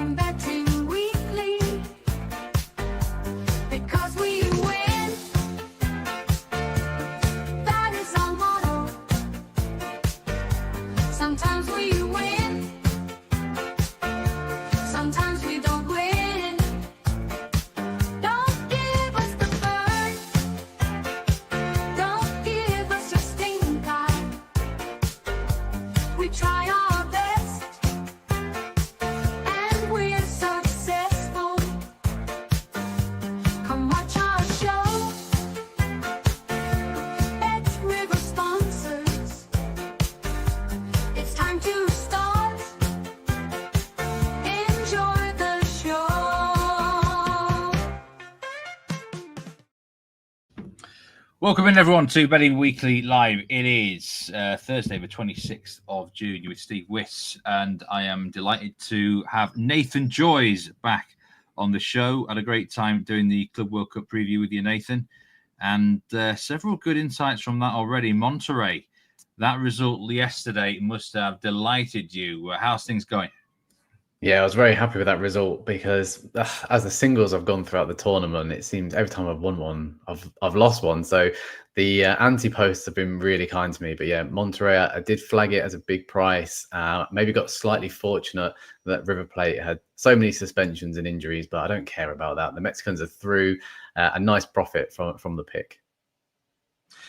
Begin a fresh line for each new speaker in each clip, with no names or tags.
from Betting Weekly, because we win. That is our motto. Sometimes we win, sometimes we don't win. Don't give us the bird, don't give us your sting card. We try our best, and we're successful. Come watch our show. Bet River sponsors. It's time to start. Enjoy the show.
Welcome in, everyone, to Betting Weekly Live. It is Thursday, the 26th of June. You're with Steve Wyss, and I am delighted to have Nathan Joys back on the show. Had a great time doing the Club World Cup preview with you, Nathan, and several good insights from that already. Monterrey, that result yesterday must have delighted you. How's things going?
Yeah, I was very happy with that result because as the singles I've gone throughout the tournament, it seems every time I've won one, I've lost one. So the anti-posts have been really kind to me. But yeah, Monterrey, I did flag it as a big price. Maybe got slightly fortunate that River Plate had so many suspensions and injuries, but I don't care about that. The Mexicans are through. A nice profit from the pick.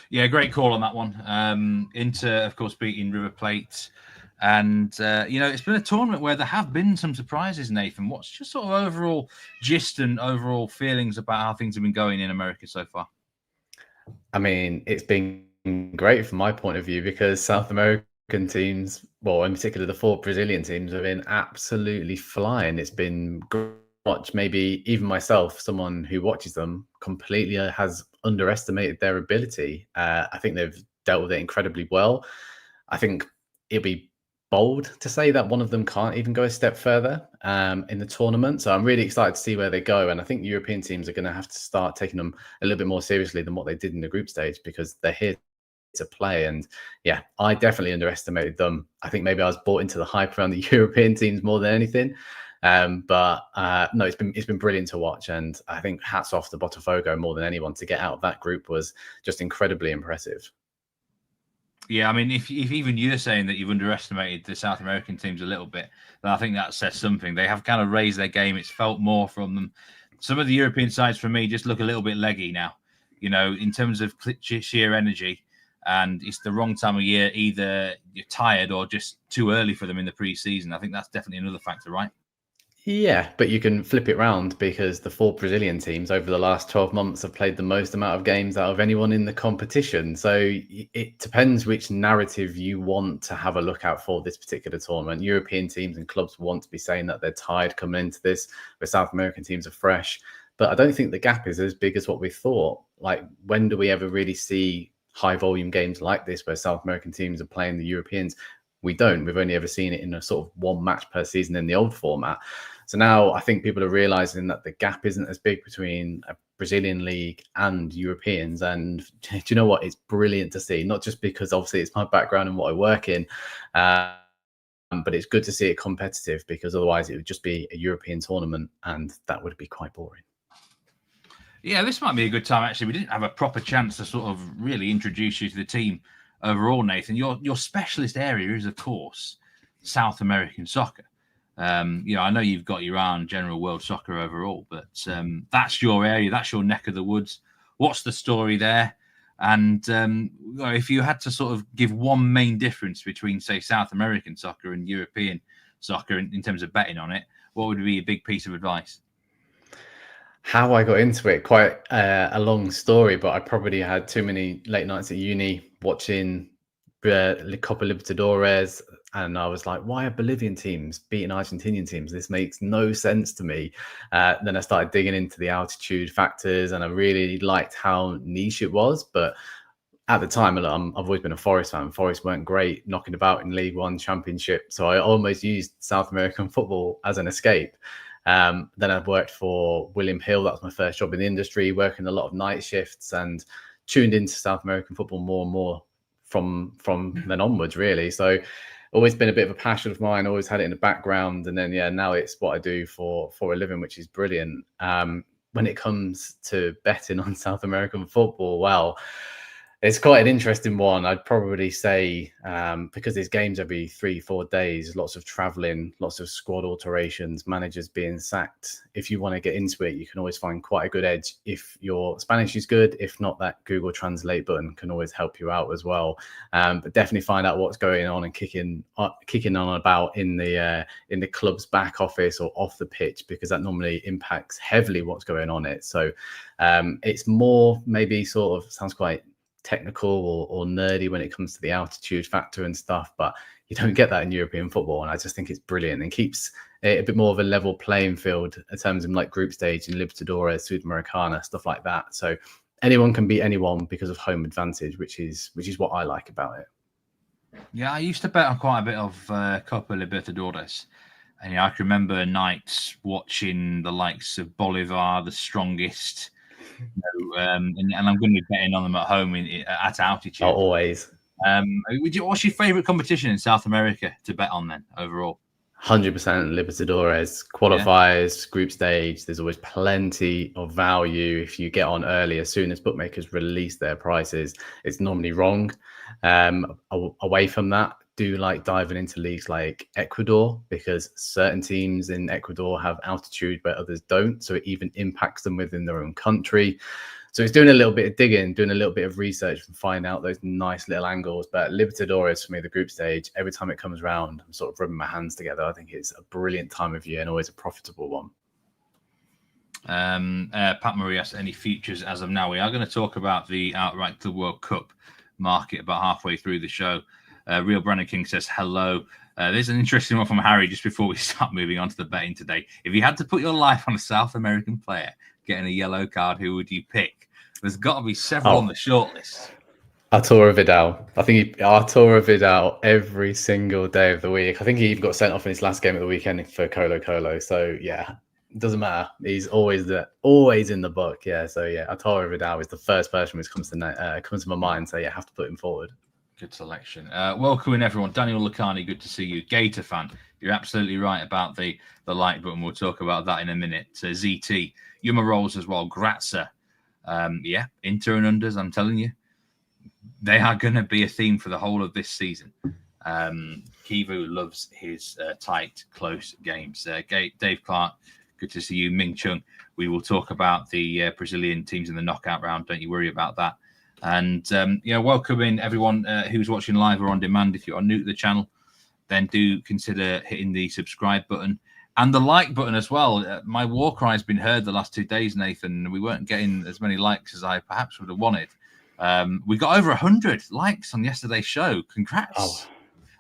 Yeah, great call on that one. Inter, of course, beating River Plate. And, it's been a tournament where there have been some surprises, Nathan. What's just sort of overall gist and overall feelings about how things have been going in America so far?
I mean, it's been great from my point of view because South American teams, well, in particular the 4 Brazilian teams, have been absolutely flying. It's been great to watch. Maybe even myself, someone who watches them, completely has underestimated their ability. I think they've dealt with it incredibly well. I think it'll be bold to say that one of them can't even go a step further in the tournament. So I'm really excited to see where they go. And I think European teams are going to have to start taking them a little bit more seriously than what they did in the group stage because they're here to play. And yeah, I definitely underestimated them. I think maybe I was bought into the hype around the European teams more than anything. No, it's been brilliant to watch. And I think hats off to Botafogo more than anyone. To get out of that group was just incredibly impressive.
Yeah, I mean, if even you're saying that you've underestimated the South American teams a little bit, then I think that says something. They have kind of raised their game. It's felt more from them. Some of the European sides, for me, just look a little bit leggy now, in terms of sheer energy. And it's the wrong time of year. Either you're tired or just too early for them in the pre-season. I think that's definitely another factor, right?
Yeah, but you can flip it round because the 4 Brazilian teams over the last 12 months have played the most amount of games out of anyone in the competition. So it depends which narrative you want to have a look out for this particular tournament. European teams and clubs want to be saying that they're tired coming into this, where South American teams are fresh. But I don't think the gap is as big as what we thought. Like, when do we ever really see high volume games like this where South American teams are playing the Europeans? We don't. We've only ever seen it in a sort of one match per season in the old format. So now I think people are realizing that the gap isn't as big between a Brazilian league and Europeans. And do you know what? It's brilliant to see, not just because obviously it's my background and what I work in, but it's good to see it competitive because otherwise it would just be a European tournament and that would be quite boring.
Yeah, this might be a good time, actually. We didn't have a proper chance to sort of really introduce you to the team overall, Nathan. Your specialist area is, of course, South American soccer. I know you've got your eye on general world soccer overall, but that's your area, that's your neck of the woods. What's the story there? And if you had to sort of give one main difference between, say, South American soccer and European soccer in terms of betting on it, what would be a big piece of advice?
How I got into it, quite a long story, but I probably had too many late nights at uni watching Copa Libertadores, and I was like, why are Bolivian teams beating Argentinian teams? This makes no sense to me. Then I started digging into the altitude factors, and I really liked how niche it was. But at the time, I've always been a Forest fan. Forest weren't great knocking about in League One Championship, so I almost used South American football as an escape. Then I worked for William Hill. That was my first job in the industry, working a lot of night shifts, and tuned into South American football more and more from then onwards, really. So always been a bit of a passion of mine. Always had it in the background, and then now it's what I do for a living, which is brilliant. When it comes to betting on South American football, well, it's quite an interesting one. I'd probably say because there's games every 3-4 days, lots of traveling, lots of squad alterations, managers being sacked. If you want to get into it, you can always find quite a good edge if your Spanish is good. If not, that Google Translate button can always help you out as well. But definitely find out what's going on and kicking on about in the club's back office or off the pitch, because that normally impacts heavily what's going on it. So it's more maybe sort of sounds quite technical or nerdy when it comes to the altitude factor and stuff, but you don't get that in European football, and I just think it's brilliant and keeps a bit more of a level playing field in terms of like group stage and Libertadores, Sudamericana, stuff like that. So anyone can beat anyone because of home advantage, which is what I like about it.
Yeah, I used to bet on quite a bit of Copa Libertadores, and I can remember nights watching the likes of Bolivar, the strongest. And I'm going to be betting on them at home at altitude.
Always.
What's your favourite competition in South America to bet on then overall?
100% Libertadores, qualifiers, group stage. There's always plenty of value if you get on early. As soon as bookmakers release their prices, it's normally wrong. Away from that, do like diving into leagues like Ecuador, because certain teams in Ecuador have altitude where others don't, so it even impacts them within their own country. So it's doing a little bit of digging, doing a little bit of research and find out those nice little angles. But Libertadores, for me, the group stage, every time it comes around, I'm sort of rubbing my hands together. I think it's a brilliant time of year and always a profitable one.
Pat Murray asks, any futures as of now? We are going to talk about the outright Club World Cup market about halfway through the show. Real Brandon King says hello. There's an interesting one from Harry just before we start moving on to the betting today. If you had to put your life on a South American player getting a yellow card, who would you pick? There's got to be several on the shortlist.
Arturo Vidal. I think Arturo Vidal every single day of the week. I think he even got sent off in his last game of the weekend for Colo Colo. So yeah, it doesn't matter. He's always in the book. Yeah. So yeah, Arturo Vidal is the first person which comes to my mind. So yeah, have to put him forward. Good
selection. Welcome in everyone. Daniel Lucani, good to see you. Gator fan, you're absolutely right about the like button. We'll talk about that in a minute. ZT, Yuma Rolls as well. Grazza. Yeah, Inter and unders, I'm telling you, they are going to be a theme for the whole of this season. Kivu loves his tight, close games. Dave Clark, good to see you. Ming Chung, we will talk about the Brazilian teams in the knockout round. Don't you worry about that. And welcome in everyone who's watching live or on demand. If you are new to the channel, then do consider hitting the subscribe button and the like button as well. My war cry has been heard the last 2 days, Nathan. We weren't getting as many likes as I perhaps would have wanted. We got over 100 likes on yesterday's show. Congrats.
Oh.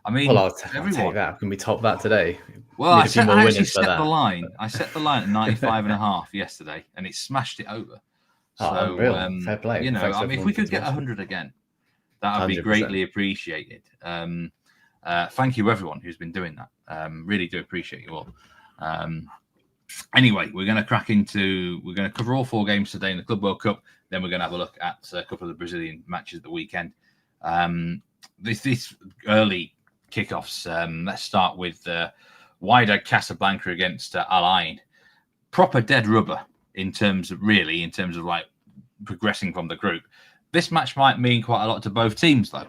I mean,
I'll take that. Can we top that today?
Well, I actually set the line. I set the line at 95.5 yesterday, and it smashed it over. So,
fair play.
If we could get 100 again, that would be 100%. Greatly appreciated. Thank you, everyone who's been doing that. Really do appreciate you all. Anyway, we're going to cover all 4 games today in the Club World Cup. Then we're going to have a look at a couple of the Brazilian matches at the weekend. This early kickoffs. Let's start with Wydad Casablanca against Al Ain. Proper dead rubber. In terms of like progressing from the group. This match might mean quite a lot to both teams, though.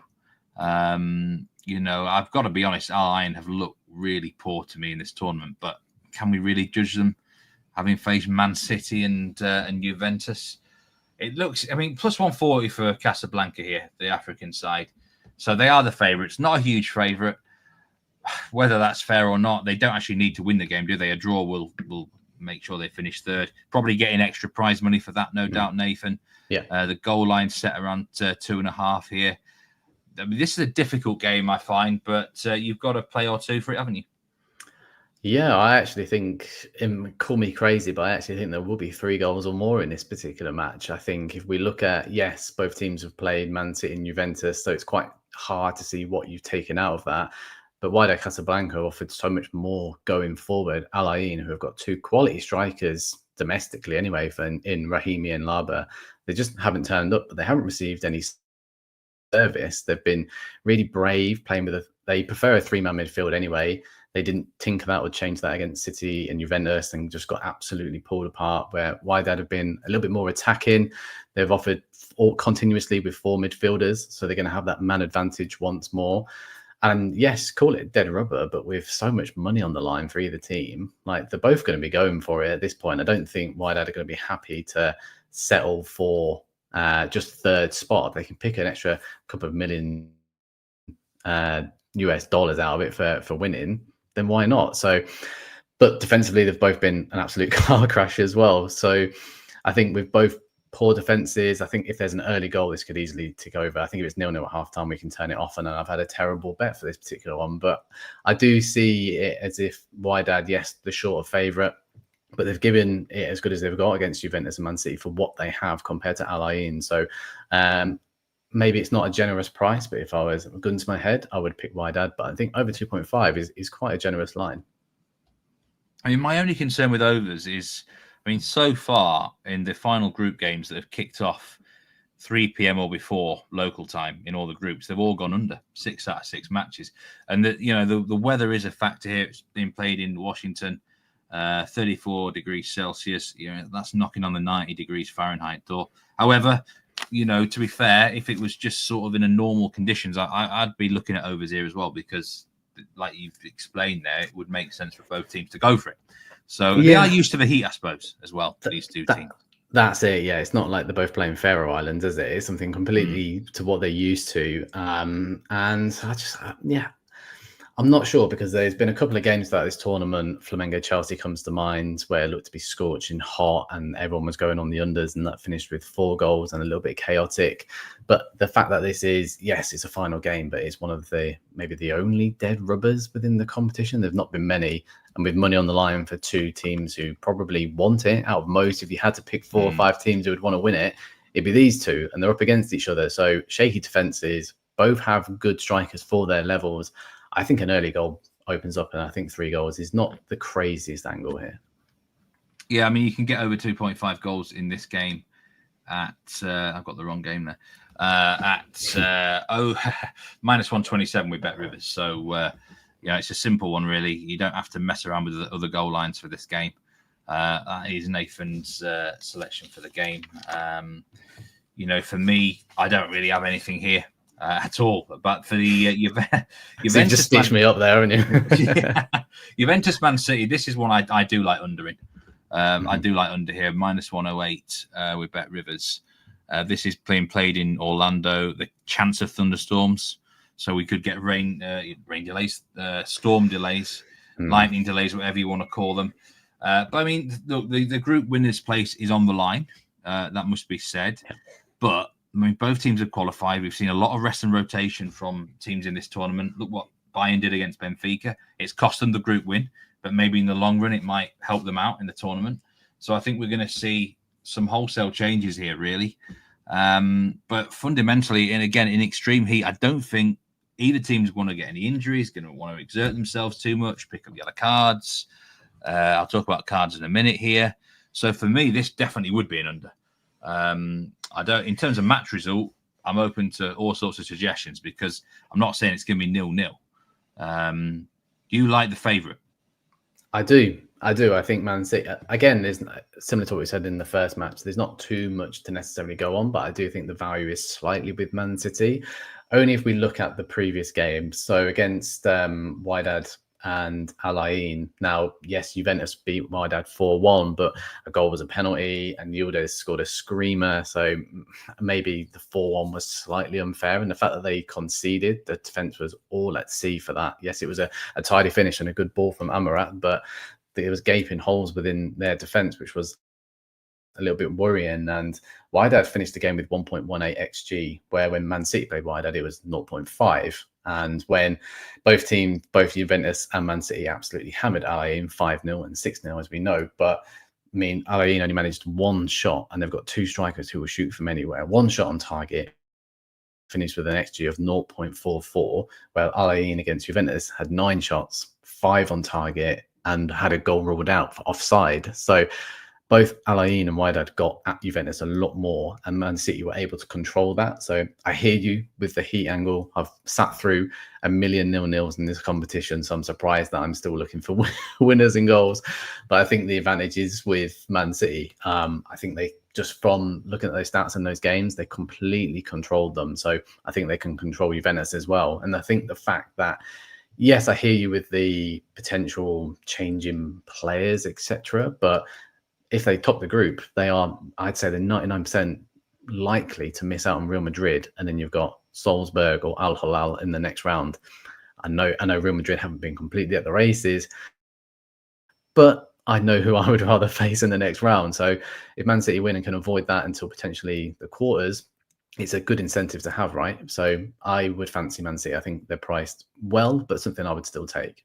I've got to be honest, Al Ain have looked really poor to me in this tournament, but can we really judge them having faced Man City and Juventus? It looks, plus 140 for Casablanca here, the African side. So they are the favourites, not a huge favourite. Whether that's fair or not, they don't actually need to win the game, do they? A draw will make sure they finish third. Probably getting extra prize money for that, no doubt, Nathan.
Yeah.
The goal line set around 2.5 here. This is a difficult game, I find, but you've got a play or two for it, haven't you?
Yeah, I actually think, call me crazy, but I actually think there will be 3 goals or more in this particular match. I think if we look at, yes, both teams have played Man City and Juventus, so it's quite hard to see what you've taken out of that. But Wydad Casablanca offered so much more going forward. Al Ain, who have got 2 quality strikers domestically anyway, in Rahimi and Laba, they just haven't turned up, but they haven't received any service. They've been really brave, playing with they prefer a 3-man midfield anyway. They didn't tinker that or change that against City and Juventus and just got absolutely pulled apart, where Wydad have been a little bit more attacking. They've offered continuously with 4 midfielders, so they're going to have that man advantage once more. And yes, call it dead rubber, but with so much money on the line for either team, like they're both going to be going for it at this point. I don't think Wydad are going to be happy to settle for just 3rd spot. They can pick an extra couple of million US dollars out of it for winning, then why not? So, but defensively, they've both been an absolute car crash as well. So I think with both poor defenses, I think if there's an early goal, this could easily tick over. I think if it's 0-0 at halftime, we can turn it off. And I've had a terrible bet for this particular one, but I do see it as if Wydad, yes, the shorter favourite, but they've given it as good as they've got against Juventus and Man City for what they have compared to Al Ain. So maybe it's not a generous price, but if I was a gun to my head, I would pick Wydad. But I think over 2.5 is quite a generous line.
I mean, my only concern with overs is, I mean, so far in the final group games that have kicked off 3 p.m. or before local time in all the groups, they've all gone under 6 out of 6 matches. And the weather is a factor here. It's being played in Washington, 34 degrees Celsius. That's knocking on the 90 degrees Fahrenheit door. However, to be fair, if it was just sort of in a normal conditions, I'd be looking at overs here as well, because like you've explained there, it would make sense for both teams to go for it. So they are used to the heat, I suppose, as well, these two teams.
That's it. Yeah, it's not like they're both playing Faroe Islands, is it? It's something completely to what they're used to. And I just, I'm not sure, because there's been a couple of games throughout this tournament. Flamengo-Chelsea comes to mind, where it looked to be scorching hot and everyone was going on the unders, and that finished with 4 goals and a little bit chaotic. But the fact that this is, yes, it's a final game, but it's one of maybe the only dead rubbers within the competition. There've not been many. And with money on the line for 2 teams who probably want it, out of most, if you had to pick 4 or 5 teams who would want to win it, it'd be these 2, and they're up against each other. So shaky defenses, both have good strikers for their levels. I think an early goal opens up, and I think 3 goals is not the craziest angle here.
Yeah, I mean, you can get over 2.5 goals in this game at, I've got the wrong game there, minus 127 with Bet Rivers. So, it's a simple one, really. You don't have to mess around with the other goal lines for this game. That is Nathan's selection for the game. For me, I don't really have anything here at all. But for the Juventus,
so you just stitched me up there, haven't you?
Juventus Man City, this is one I do like under in. I do like under here, minus 108 with Bet Rivers. This is being played in Orlando. The chance of thunderstorms. So we could get rain delays, storm delays, lightning delays, whatever you want to call them. But I mean, the group winners' place is on the line. That must be said. But I mean, both teams have qualified. We've seen a lot of rest and rotation from teams in this tournament. Look what Bayern did against Benfica. It's cost them the group win, but maybe in the long run, it might help them out in the tournament. So I think we're going to see some wholesale changes here, really. But fundamentally, and again, in extreme heat, I don't think either team's going to get any injuries, going to want to exert themselves too much, pick up yellow cards. I'll talk about cards in a minute here. So for me, this definitely would be an under. In terms of match result, I'm open to all sorts of suggestions, because I'm not saying it's going to be 0-0. Do you like the favourite?
I do. I think Man City, again, there's similar to what we said in the first match. There's not too much to necessarily go on, but I do think the value is slightly with Man City. Only if we look at the previous games. So against Wydad and Al Ain. Now, yes, Juventus beat Wydad 4-1, but a goal was a penalty and Yildiz scored a screamer. So maybe the 4-1 was slightly unfair. And the fact that they conceded, the defence was all at sea for that. Yes, it was a tidy finish and a good ball from Amarat, but there was gaping holes within their defence, which was a little bit worrying. And Wydad finished the game with 1.18 XG, where when Man City played Wydad, it was 0.5. And when both Juventus and Man City absolutely hammered Al Ain 5-0 and 6-0, as we know. But I mean, Al Ain only managed 1 shot, and they've got 2 strikers who will shoot from anywhere. 1 shot on target, finished with an XG of 0.44, while Al Ain against Juventus had 9 shots, 5 on target, and had a goal ruled out for offside. So both Al Ain and Wydad got at Juventus a lot more, and Man City were able to control that. So I hear you with the heat angle. I've sat through a million 0-0s in this competition, so I'm surprised that I'm still looking for winners and goals. But I think the advantage is with Man City. I think they, just from looking at those stats and those games, they completely controlled them. So I think they can control Juventus as well. And I think the fact that, yes, I hear you with the potential change in players, etc., but if they top the group, they are, I'd say they're 99% likely to miss out on Real Madrid. And then you've got Salzburg or Al Hilal in the next round. I know Real Madrid haven't been completely at the races, but I know who I would rather face in the next round. So if Man City win and can avoid that until potentially the quarters, it's a good incentive to have, right? So I would fancy Man City. I think they're priced well, but something I would still take.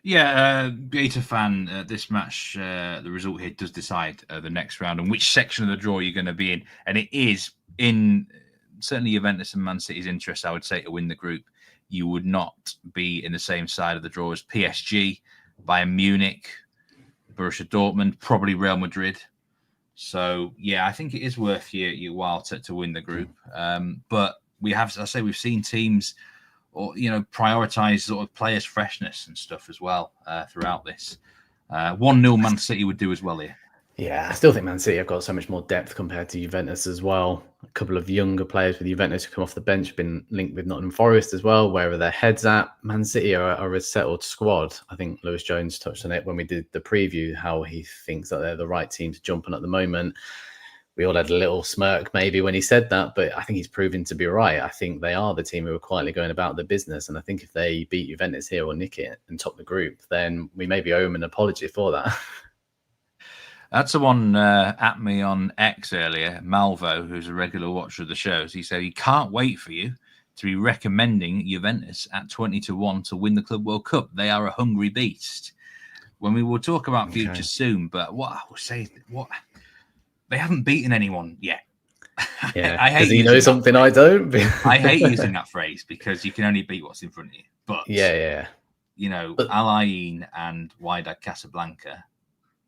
Yeah, Beta fan, this match, the result here does decide the next round and which section of the draw you're going to be in. And it is in certainly Juventus and Man City's interest, I would say, to win the group. You would not be in the same side of the draw as PSG, Bayern Munich, Borussia Dortmund, probably Real Madrid. So, yeah, I think it is worth your while to win the group. But we have, as I say, we've seen teams, or prioritize sort of players' freshness and stuff as well throughout this. 1-0 Man City would do as well here.
Yeah, I still think Man City have got so much more depth compared to Juventus as well. A couple of younger players with Juventus who come off the bench have been linked with Nottingham Forest as well, wherever their heads at. Man City are a settled squad. I think Lewis Jones touched on it when we did the preview, how he thinks that they're the right team to jump on at the moment. We all had a little smirk maybe when he said that, but I think he's proven to be right. I think they are the team who are quietly going about the business. And I think if they beat Juventus here or nick it and top the group, then we maybe owe him an apology for that.
That's someone at me on X earlier, Malvo, who's a regular watcher of the shows. He said he can't wait for you to be recommending Juventus at 20-1 to win the Club World Cup. They are a hungry beast. When we will talk about future soon, but what I will say, they haven't beaten anyone yet.
Yeah, because he knows something I don't.
I hate using that phrase because you can only beat what's in front of you. But Al Ain and Wydad Casablanca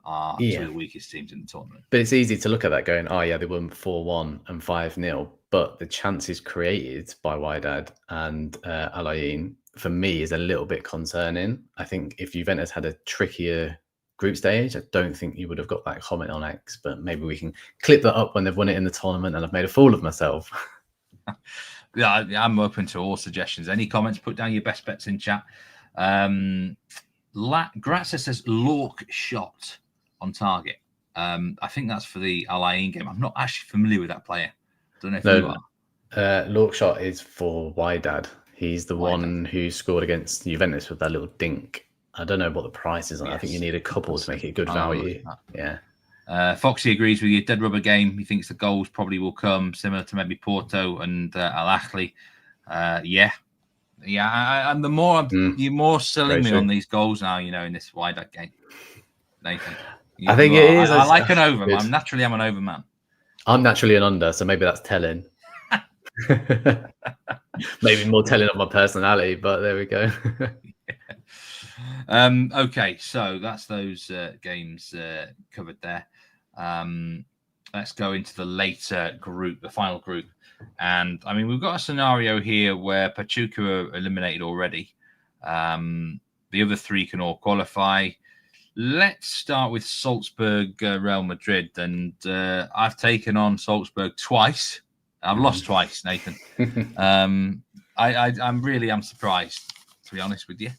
are two of the weakest teams in the tournament.
But it's easy to look at that going, oh yeah, they won 4-1 and 5-0. But the chances created by Wydad and Al Ain, for me, is a little bit concerning. I think if Juventus had a trickier group stage, I don't think you would have got that comment on X, but maybe we can clip that up when they've won it in the tournament and I've made a fool of myself.
Yeah, I'm open to all suggestions. Any comments, put down your best bets in chat. Grazia says Lork shot on target. I think that's for the Al Ain game. I'm not actually familiar with that player. Don't know if you are.
Lork shot is for Wydad. He's the one who scored against Juventus with that little dink. I don't know what the price is on. Yes. I think you need a couple to make it good value. Yeah.
Foxy agrees with you. Dead rubber game. He thinks the goals probably will come similar to maybe Porto and Al Ahly. Yeah. And the more you're more selling me on these goals now, in this Wydad game, Nathan.
I think it is.
I like an over. I'm an over man.
I'm naturally an under, so maybe that's telling. Maybe more telling of my personality, but there we go.
Okay, so that's those games covered there. Let's go into the later group, the final group. And I mean, we've got a scenario here where Pachuca are eliminated already. The other three can all qualify. Let's start with Salzburg, Real Madrid. And I've taken on Salzburg twice. I've lost twice, Nathan. I'm surprised, to be honest with you.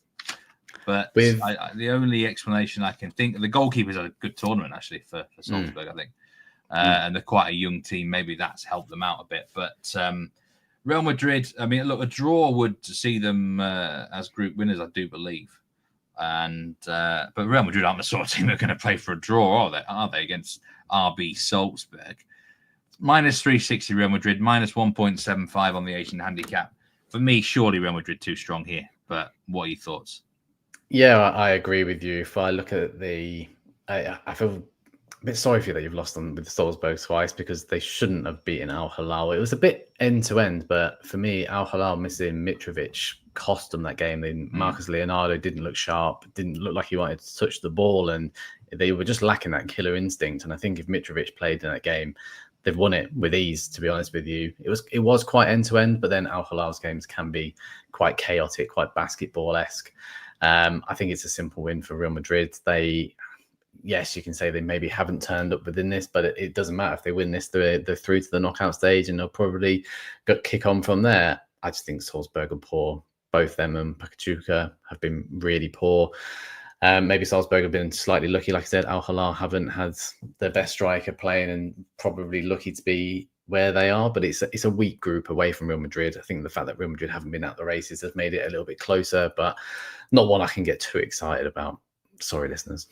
But the only explanation I can think, the goalkeepers had a good tournament, actually, for Salzburg, I think. And they're quite a young team. Maybe that's helped them out a bit. But Real Madrid, I mean, look, a draw would see them as group winners, I do believe. And but Real Madrid aren't the sort of team that are going to play for a draw, are they, against RB Salzburg? Minus 360 Real Madrid, minus 1.75 on the Asian handicap. For me, surely Real Madrid too strong here. But what are your thoughts?
Yeah, I agree with you. If I look at I feel bit sorry for you that you've lost them with Salzburg twice because they shouldn't have beaten Al Hilal. It was a bit end to end, but for me, Al Hilal missing Mitrovic cost them that game. Marcus Leonardo didn't look sharp, didn't look like he wanted to touch the ball, and they were just lacking that killer instinct. And I think if Mitrovic played in that game, they've won it with ease, to be honest with you. It was quite end to end, but then Al Hilal's games can be quite chaotic, quite basketball-esque. I think it's a simple win for Real Madrid. Yes, you can say they maybe haven't turned up within this, but it doesn't matter if they win this. They're through to the knockout stage, and they'll probably kick on from there. I just think Salzburg are poor. Both them and Pachuca have been really poor. Maybe Salzburg have been slightly lucky. Like I said, Al Hilal haven't had their best striker playing, and probably lucky to be where they are. But it's a weak group away from Real Madrid. I think the fact that Real Madrid haven't been out the races has made it a little bit closer, but not one I can get too excited about. Sorry, listeners.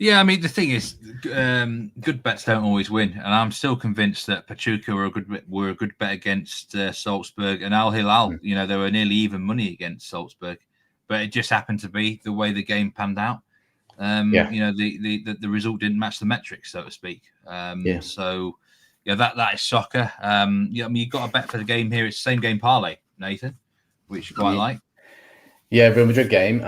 Yeah, I mean, the thing is, good bets don't always win, and I'm still convinced that Pachuca were a good bet against Salzburg, and Al Hilal. You know, they were nearly even money against Salzburg, but it just happened to be the way the game panned out. You know, the result didn't match the metrics, so to speak. So yeah, that is soccer. Yeah, I mean, you got a bet for the game here. It's the same game parlay, Nathan, which you quite like.
Yeah, Real Madrid game.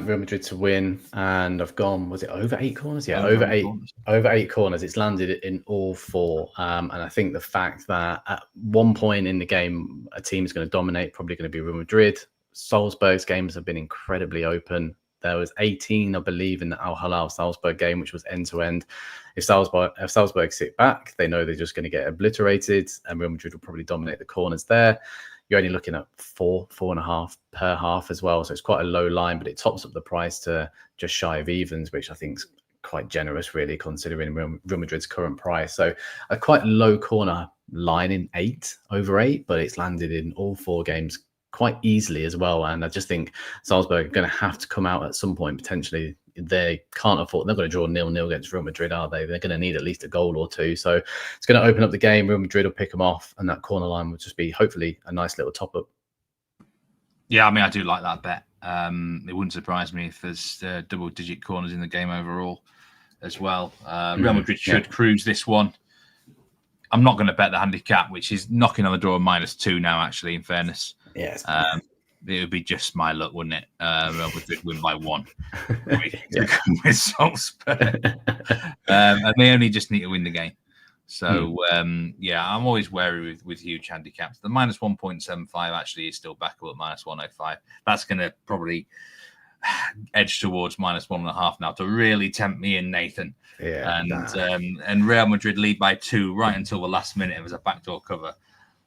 Real Madrid to win, and I've gone. Was it over 8 corners? Yeah, over eight corners. It's landed in all 4, and I think the fact that at one point in the game, a team is going to dominate, probably going to be Real Madrid. Salzburg's games have been incredibly open. There was 18, I believe, in the Al Hilal Salzburg game, which was end to end. If Salzburg sit back, they know they're just going to get obliterated, and Real Madrid will probably dominate the corners there. You're only looking at 4.5 per half as well. So it's quite a low line, but it tops up the price to just shy of evens, which I think is quite generous, really, considering Real Madrid's current price. So a quite low corner line in over 8, but it's landed in all 4 games quite easily as well. And I just think Salzburg are going to have to come out at some point, potentially. They can't afford, they're going to draw 0-0 against Real Madrid, are they? They're going to need at least a goal or 2. So it's going to open up the game. Real Madrid will pick them off, and that corner line will just be hopefully a nice little top up.
Yeah, I mean, I do like that bet. It wouldn't surprise me if there's double-digit corners in the game overall as well. Real Madrid should cruise this one. I'm not going to bet the handicap, which is knocking on the door of -2 now, actually, in fairness.
Yes.
It would be just my luck, wouldn't it? Real Madrid win by 1 with Salzburg. And they only just need to win the game. So, yeah, I'm always wary with huge handicaps. The -1.75 actually is still backable at -105. That's going to probably edge towards -1.5 now to really tempt me in, Nathan.
Yeah.
And Real Madrid lead by 2 right until the last minute. It was a backdoor cover.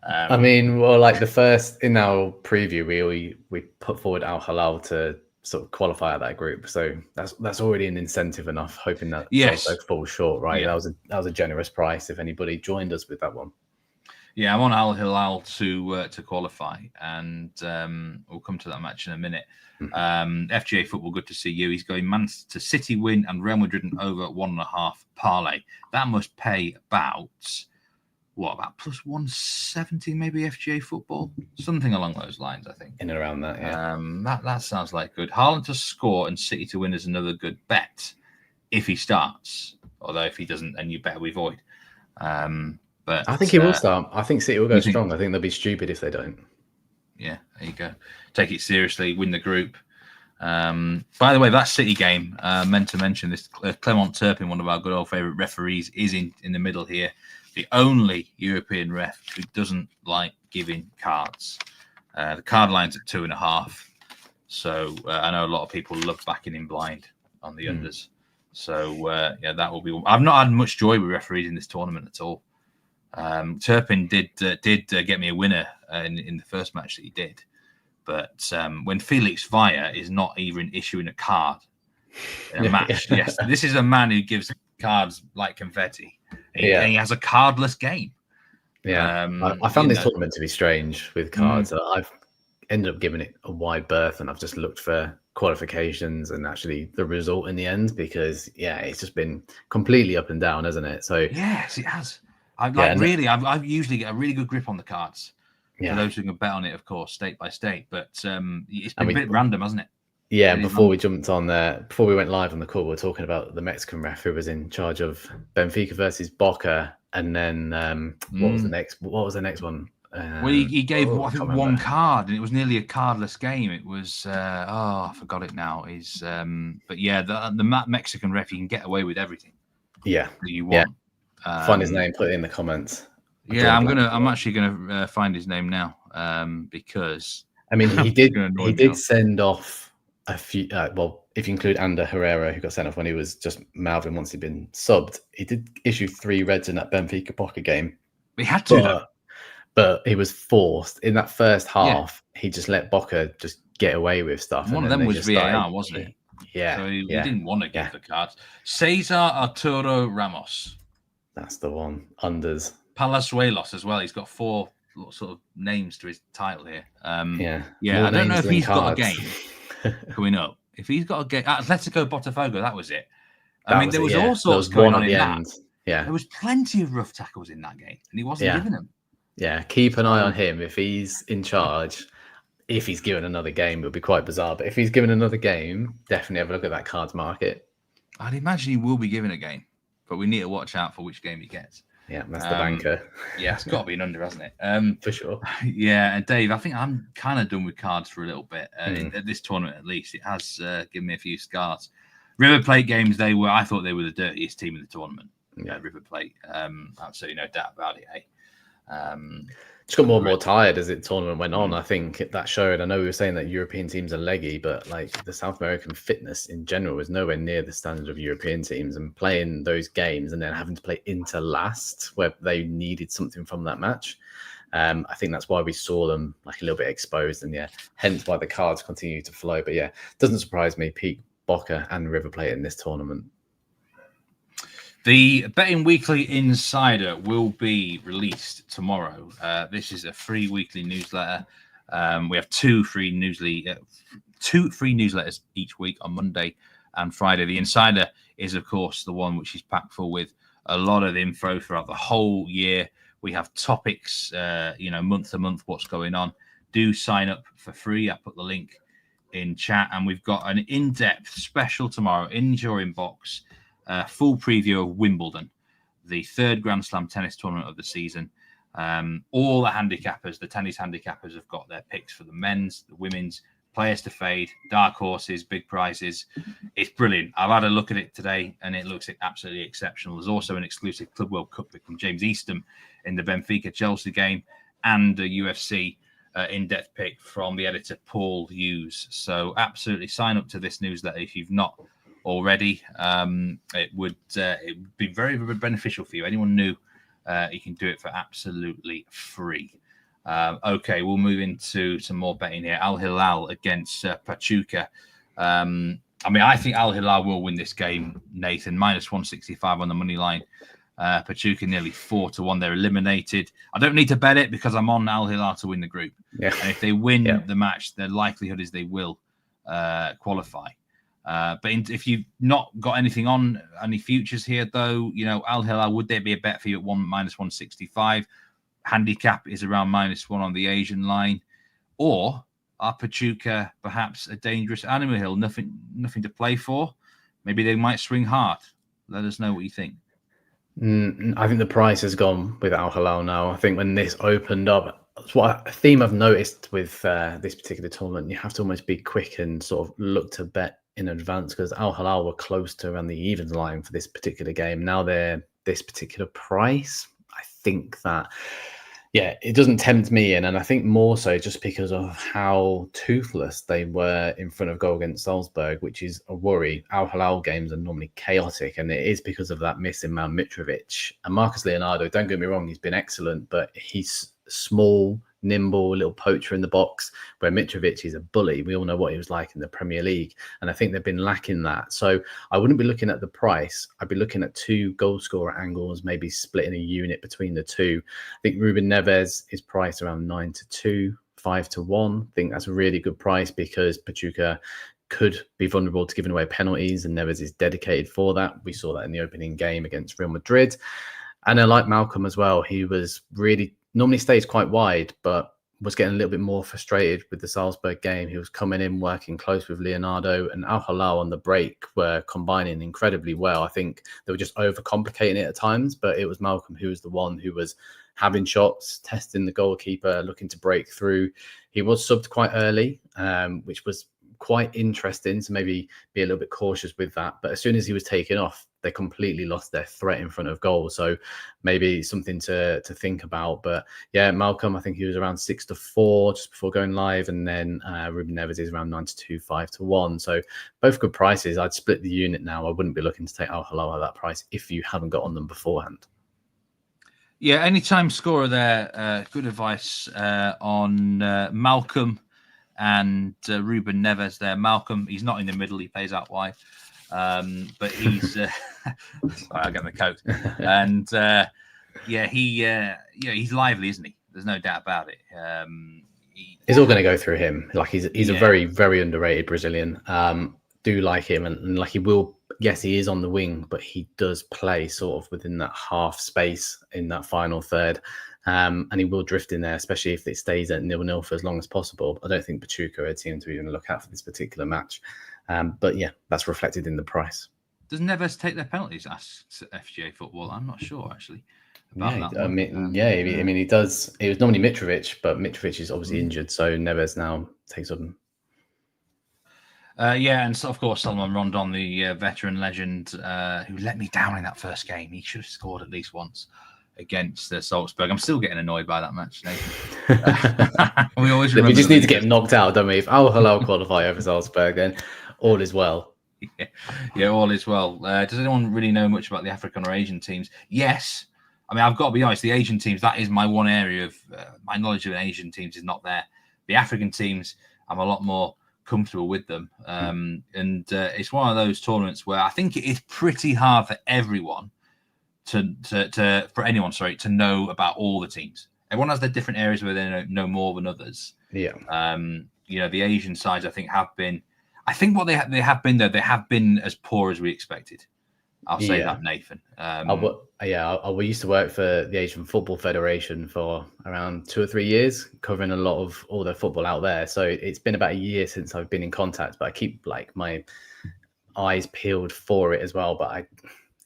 I mean, well, like the first in our preview, we put forward Al Hilal to sort of qualify out that group, so that's already an incentive enough. Hoping that Salzburg falls short, right? Yeah. That was a generous price. If anybody joined us with that one,
yeah, I want Al Hilal to qualify, and we'll come to that match in a minute. FGA Football, good to see you. He's going Manchester City win and Real Madrid and over 1.5 parlay. That must pay about +170 maybe. FGA Football, something along those lines, I think.
In and around that, yeah.
That sounds like good. Haaland to score and City to win is another good bet if he starts. Although if he doesn't, then you better avoid. But
I think he will start. I think City will go strong. I think they'll be stupid if they don't.
Yeah, there you go. Take it seriously. Win the group. By the way, that City game, meant to mention this. Clement Turpin, one of our good old favourite referees, is in the middle here. The only European ref who doesn't like giving cards. The card line's at 2.5. So I know a lot of people love backing in blind on the unders. So yeah, that will be. I've not had much joy with referees in this tournament at all. Turpin did get me a winner in the first match that he did, but when Felix Villa is not even issuing a card in a match, yes, this is a man who gives cards like confetti. And he has a cardless game.
Yeah, I found this tournament to be strange with cards. I've ended up giving it a wide berth, and I've just looked for qualifications and actually the result in the end, because it's just been completely up and down, hasn't it? So
yes, it has. I usually get a really good grip on the cards. For those who can bet on it, of course, state by state. But it's been a bit random, hasn't it?
Yeah, before we jumped on there, before we went live on the call, we were talking about the Mexican ref who was in charge of Benfica versus Boca, and then what was the next? What was the next one?
Well, he gave
I
I think
can't
one
remember.
card, and it was nearly a cardless game. It was I forgot it now. But yeah, the Mexican ref, you can get away with everything
Yeah,
that you want.
find his name, put it in the comments.
I'm actually gonna find his name now because
I mean, he
he
did send off a few. Well, if you include Ander Herrera, who got sent off when he was just Malvin once he'd been subbed, he did issue 3 reds in that Benfica Boca game.
He had to,
but he was forced in that first half. He just let Boca just get away with stuff.
One of them was VAR, wasn't it?
Yeah.
So he didn't want to give the cards. Cesar Arturo Ramos.
That's the one. Unders.
Palazuelos as well. He's got 4 sort of names to his title here.
Yeah.
I don't know if he's got a game coming up. If he's got a game, Atletico Botafogo, that was it. I mean, there was all sorts going on in that.
Yeah.
There was plenty of rough tackles in that game, and he wasn't giving them.
Yeah, keep an eye on him. If he's in charge, if he's given another game, it'll be quite bizarre. But if he's given another game, definitely have a look at that cards market.
I'd imagine he will be given a game, but we need to watch out for which game he gets.
Yeah, that's the banker.
Yeah, it's got to be an under, hasn't it?
For sure.
Yeah, and Dave, I think I'm kind of done with cards for a little bit. At this tournament, at least, it has given me a few scars. River Plate games, I thought they were the dirtiest team in the tournament. Yeah, River Plate. Absolutely no doubt about it,
Just got more and more tired as the tournament went on. I think that showed. I know we were saying that European teams are leggy, but like the South American fitness in general was nowhere near the standard of European teams. And playing those games and then having to play Inter last, where they needed something from that match, I think that's why we saw them like a little bit exposed, and hence why the cards continue to flow. But yeah, it doesn't surprise me. Peak Boca and River Plate in this tournament.
The Betting Weekly Insider will be released tomorrow. This is a free weekly newsletter. We have 2 free newsletters each week on Monday and Friday. The Insider is, of course, the one which is packed full with a lot of info throughout the whole year. We have topics, month to month, what's going on. Do sign up for free. I put the link in chat, and we've got an in-depth special tomorrow in your inbox. Full preview of Wimbledon, the 3rd Grand Slam tennis tournament of the season. All the handicappers, the tennis handicappers, have got their picks for the men's, the women's, players to fade, dark horses, big prizes. It's brilliant. I've had a look at it today, and it looks absolutely exceptional. There's also an exclusive Club World Cup pick from James Eastham in the Benfica-Chelsea game, and a UFC in-depth pick from the editor Paul Hughes. So absolutely sign up to this newsletter if you've not already. It would be very, very beneficial for you. Anyone new, you can do it for absolutely free. Okay, we'll move into some more betting here. Al Hilal against Pachuca. I think Al Hilal will win this game, Nathan. -165 on the money line. Pachuca nearly 4-1. They're eliminated. I don't need to bet it because I'm on Al Hilal to win the group. Yeah. And if they win the match, the likelihood is they will qualify. But if you've not got anything on any futures here, though, Al Hilal, would there be a bet for you at -165? Handicap is around -1 on the Asian line. Or are Pachuca perhaps a dangerous animal hill? Nothing to play for. Maybe they might swing hard. Let us know what you think.
I think the price has gone with Al Hilal now. I think when this opened up, that's what a theme I've noticed with this particular tournament. You have to almost be quick and sort of look to bet in advance, because Al Hilal were close to around the even line for this particular game. Now they're this particular price. I think that, it doesn't tempt me in. And I think more so just because of how toothless they were in front of goal against Salzburg, which is a worry. Al Hilal games are normally chaotic, and it is because of that miss in Man Mitrovic. And Marcus Leonardo, don't get me wrong, he's been excellent, but he's small, nimble, little poacher in the box, where Mitrovic is a bully. We all know what he was like in the Premier League, and I think they've been lacking that. So I wouldn't be looking at the price. I'd be looking at 2 goal scorer angles, maybe splitting a unit between the 2. I think Ruben Neves is priced around 9-2, 5-1. I think that's a really good price because Pachuca could be vulnerable to giving away penalties, and Neves is dedicated for that. We saw that in the opening game against Real Madrid. And I like Malcolm as well. He was really normally stays quite wide, but was getting a little bit more frustrated with the Salzburg game. He was coming in, working close with Leonardo, and Al Hilal on the break were combining incredibly well. I think they were just overcomplicating it at times, but it was Malcolm who was the one who was having shots, testing the goalkeeper, looking to break through. He was subbed quite early, which was quite interesting, so maybe be a little bit cautious with that. But as soon as he was taken off, they completely lost their threat in front of goal. So maybe something to think about. But yeah, Malcolm, I think he was around 6-4 just before going live, and then Ruben Neves is around 9-2, 5-1. So both good prices. I'd split the unit now. I wouldn't be looking to take Al Hilal at that price if you haven't got on them beforehand.
Yeah, anytime scorer there. Good advice on Malcolm and Ruben Neves there. Malcolm, he's not in the middle, he plays out wide, but he's sorry, I'll get my coat. And he's lively, isn't he? There's no doubt about it.
It's all going to go through him. Like he's a very, very underrated Brazilian. Do like him, and like he will. Yes, he is on the wing, but he does play sort of within that half space in that final third. And he will drift in there, especially if it stays at 0-0 for as long as possible. I don't think Pachuca are a team to even look at for this particular match. But yeah, that's reflected in the price.
Does Neves take their penalties at FGA football? I'm not sure, actually.
Yeah, I mean, he does. It was normally Mitrovic, but Mitrovic is obviously injured, so Neves now takes up him.
And so, of course, Salomon Rondon, the veteran legend, who let me down in that first game. He should have scored at least once against Salzburg. I'm still getting annoyed by that match, Nathan. we
just need to get him knocked out, don't we? If Al Hilal qualify over Salzburg, then all is well.
Yeah, all is well. Does anyone really know much about the African or Asian teams? Yes. I mean, I've got to be honest, the Asian teams, that is my one area of my knowledge of Asian teams is not there. The African teams, I'm a lot more comfortable with them. And it's one of those tournaments where I think it is pretty hard for everyone to know about all the teams. Everyone has their different areas where they know more than others.
Yeah.
The Asian sides I think have been they have been as poor as we expected. I'll say that, Nathan.
We used to work for the Asian Football Federation for around 2 or 3 years, covering a lot of all the football out there. So it's been about a year since I've been in contact, but I keep like my eyes peeled for it as well. But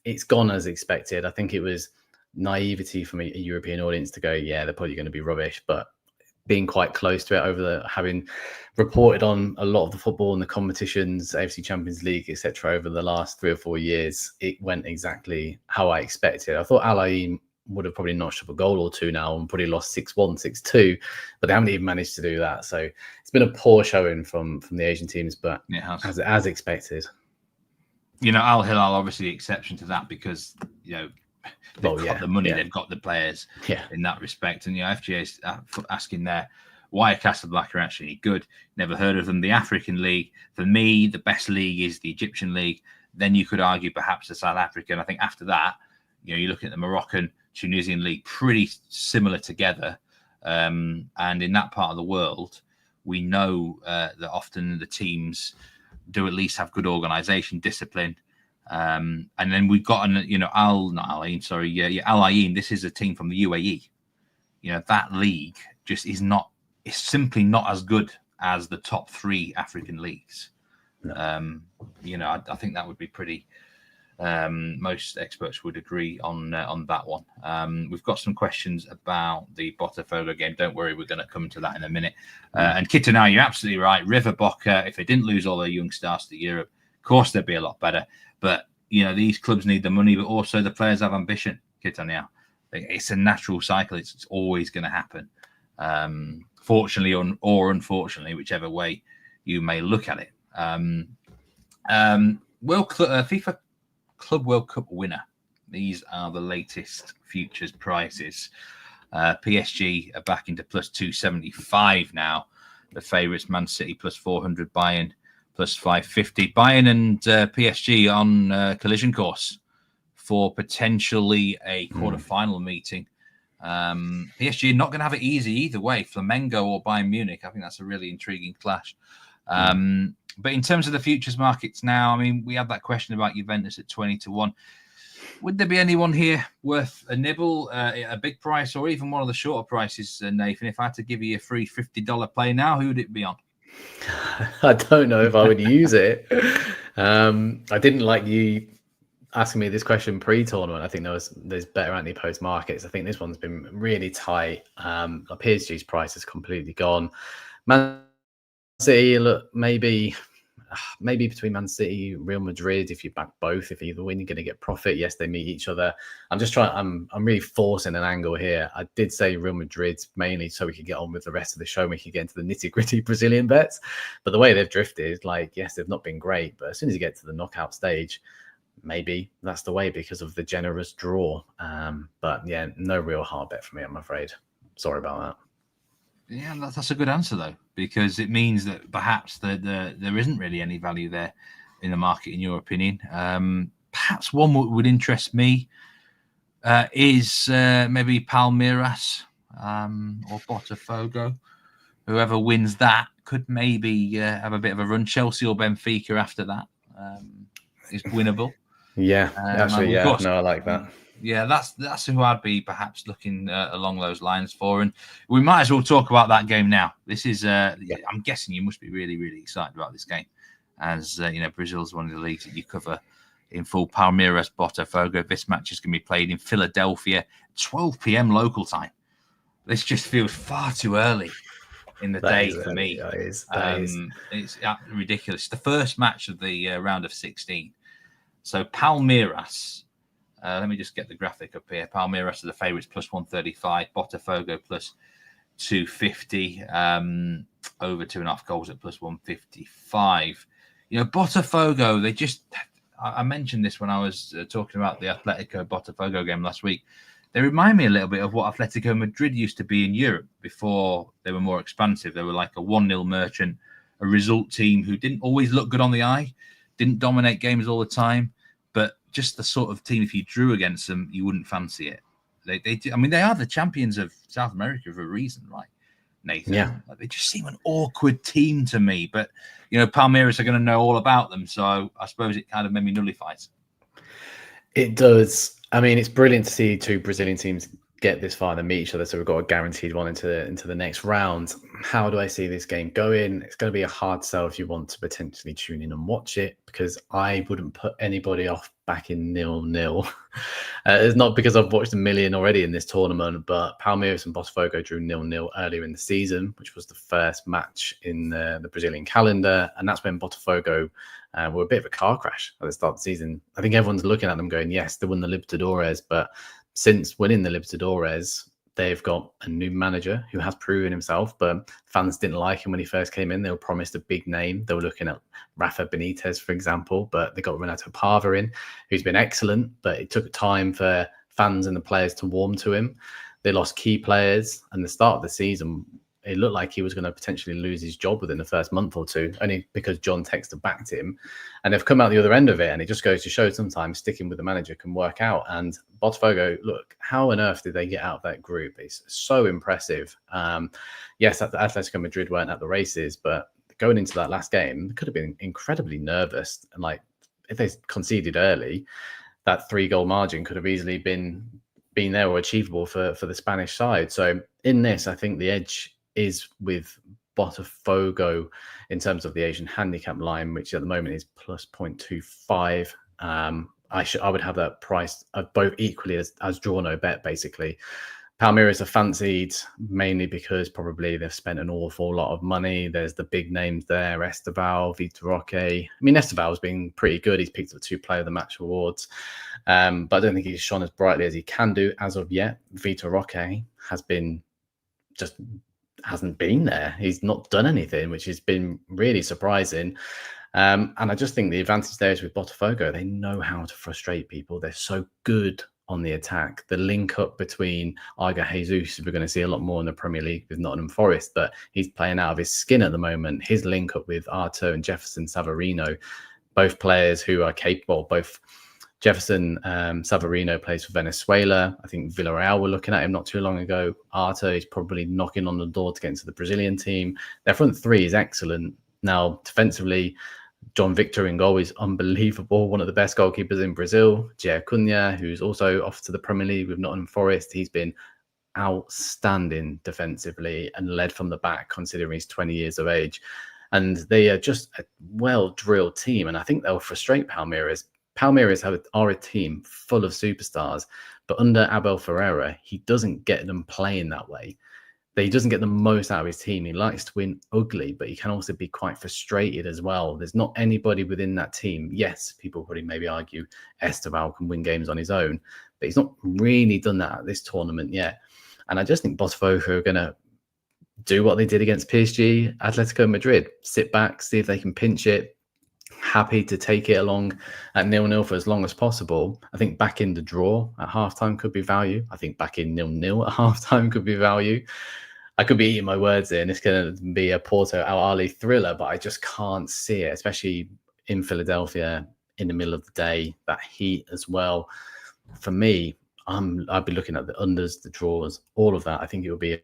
it's gone as expected. I think it was naivety from a European audience to go, yeah, they're probably going to be rubbish, but being quite close to it having reported on a lot of the football and the competitions, AFC Champions League, etc. over the last 3 or 4 years, it went exactly how I expected. I thought Al Ain would have probably notched up a goal or two now and probably lost 6-1, 6-2, but they haven't even managed to do that. So it's been a poor showing from the Asian teams, but as expected.
Al Hilal obviously the exception to that because they've got the money, they've got the players in that respect. And FGA is asking there, why are Casablanca actually good? Never heard of them. The African League, for me, the best league is the Egyptian League. Then you could argue perhaps the South African. I think after that, you look at the Moroccan, Tunisian League, pretty similar together. And in that part of the world, we know that often the teams do at least have good organisation, discipline. And then we've got Al Ain. This is a team from the UAE. That league just is simply not as good as the top 3 African leagues. No. I think that would be pretty. Most experts would agree on that one. We've got some questions about the Botafogo game. Don't worry, we're going to come to that in a minute. And Kitana, you're absolutely right. River Boca, if they didn't lose all their young stars to Europe, of course they'd be a lot better. But these clubs need the money, but also the players have ambition. Kitana, it's a natural cycle. It's always going to happen. Fortunately or unfortunately, whichever way you may look at it. FIFA Club World Cup winner. These are the latest futures prices. PSG are back into plus 275 now. The favourites, Man City plus 400, Bayern plus 550. Bayern and PSG on collision course for potentially a quarter-final meeting. PSG not going to have it easy either way. Flamengo or Bayern Munich. I think that's a really intriguing clash. But in terms of the futures markets now, I mean, we had that question about Juventus at 20-1. Would there be anyone here worth a nibble, a big price, or even one of the shorter prices, Nathan? If I had to give you a free $50 play now, who would it be on?
I don't know if I would use it. I didn't like you asking me this question pre-tournament. I think there's better anti-post markets. I think this one's been really tight. PSG's price is completely gone. Man City, look, maybe between Man City, Real Madrid, if you back both, if either win, you're going to get profit. Yes, they meet each other. I'm really forcing an angle here. I did say Real Madrid mainly so we could get on with the rest of the show and we could get into the nitty-gritty Brazilian bets. But the way they've drifted, like, yes, they've not been great, but as soon as you get to the knockout stage, maybe that's the way because of the generous draw. But yeah, no real hard bet for me, I'm afraid. Sorry about that.
Yeah, that's a good answer, though, because it means that perhaps there isn't really any value there in the market, in your opinion. Perhaps one would interest me is maybe Palmeiras or Botafogo. Whoever wins that could maybe have a bit of a run. Chelsea or Benfica after that is winnable.
Yeah, actually, yeah. No, I like that.
Yeah, that's who I'd be perhaps looking along those lines for. And we might as well talk about that game now. This is, I'm guessing you must be really, really excited about this game, as Brazil's one of the leagues that you cover in full. Palmeiras, Botafogo. This match is going to be played in Philadelphia, 12 p.m. local time. This just feels far too early in the day for me. It's ridiculous. The first match of the round of 16. So Palmeiras. Let me just get the graphic up here. Palmeiras are the favourites, plus 135. Botafogo plus 250. Over 2.5 goals at plus 155. Botafogo, they just... I mentioned this when I was talking about the Atletico Botafogo game last week. They remind me a little bit of what Atletico Madrid used to be in Europe before they were more expansive. They were like a 1-0 merchant, a result team who didn't always look good on the eye, didn't dominate games all the time, but just the sort of team, if you drew against them, you wouldn't fancy it. They are the champions of South America for a reason, right, Nathan?
Yeah.
They just seem an awkward team to me, but, Palmeiras are going to know all about them, so I suppose it kind of maybe nullifies.
It does. I mean, it's brilliant to see two Brazilian teams get this far and meet each other, so we've got a guaranteed one into the next round. How do I see this game going? It's going to be a hard sell if you want to potentially tune in and watch it, because I wouldn't put anybody off back in 0-0. It's not because I've watched a million already in this tournament, but Palmeiras and Botafogo drew 0-0 earlier in the season, which was the first match in the Brazilian calendar, and that's when Botafogo were a bit of a car crash at the start of the season. I think everyone's looking at them going, yes, they won the Libertadores, but since winning the Libertadores, they've got a new manager who has proven himself, but fans didn't like him when he first came in. They were promised a big name. They were looking at Rafa Benitez, for example, but they got Renato Paiva in, who's been excellent, but it took time for fans and the players to warm to him. They lost key players, and the start of the season, it looked like he was going to potentially lose his job within the first month or two, only because John Textor backed him. And they've come out the other end of it, and it just goes to show sometimes sticking with the manager can work out. And Botafogo, look, how on earth did they get out of that group? It's so impressive. Yes, Atletico Madrid weren't at the races, but going into that last game, they could have been incredibly nervous. And like, if they conceded early, that 3-goal margin could have easily been there or achievable for the Spanish side. So in this, I think the edge is with Botafogo in terms of the Asian handicap line, which at the moment is plus 0.25. I would have that priced both equally as draw no bet, basically. Palmeiras are fancied mainly because probably they've spent an awful lot of money. There's the big names there, Esteval, Vitor Roque. I mean, Esteval's been pretty good. He's picked up 2 Player of the Match awards, but I don't think he's shone as brightly as he can do as of yet. Vitor Roque hasn't been there. He's not done anything, which has been really surprising. And I just think the advantage there is with Botafogo. They know how to frustrate people. They're so good on the attack. The link up between Iga Jesus, we're going to see a lot more in the Premier League with Nottingham Forest, but he's playing out of his skin at the moment. His link up with Arthur and Jefferson Savarino, both players who are capable, both Jefferson Savarino plays for Venezuela. I think Villarreal were looking at him not too long ago. Arthur is probably knocking on the door to get into the Brazilian team. Their front three is excellent. Now, defensively, John Victor in goal is unbelievable. One of the best goalkeepers in Brazil. Jair Cunha, who's also off to the Premier League with Nottingham Forest. He's been outstanding defensively and led from the back, considering he's 20 years of age. And they are just a well-drilled team. And I think they'll frustrate Palmeiras. Palmeiras are a team full of superstars. But under Abel Ferreira, he doesn't get them playing that way. He doesn't get the most out of his team. He likes to win ugly, but he can also be quite frustrated as well. There's not anybody within that team. Yes, people probably maybe argue Esteval can win games on his own, but he's not really done that at this tournament yet. And I just think Botafogo are going to do what they did against PSG, Atletico Madrid. Sit back, see if they can pinch it. Happy to take it along at 0-0 for as long as possible. I think back in the draw at halftime could be value. I think back in 0-0 at halftime could be value. I could be eating my words in. It's going to be a Porto Al Ahly thriller, but I just can't see it, especially in Philadelphia in the middle of the day, that heat as well. For me, I'd be looking at the unders, the draws, all of that. I think it would be a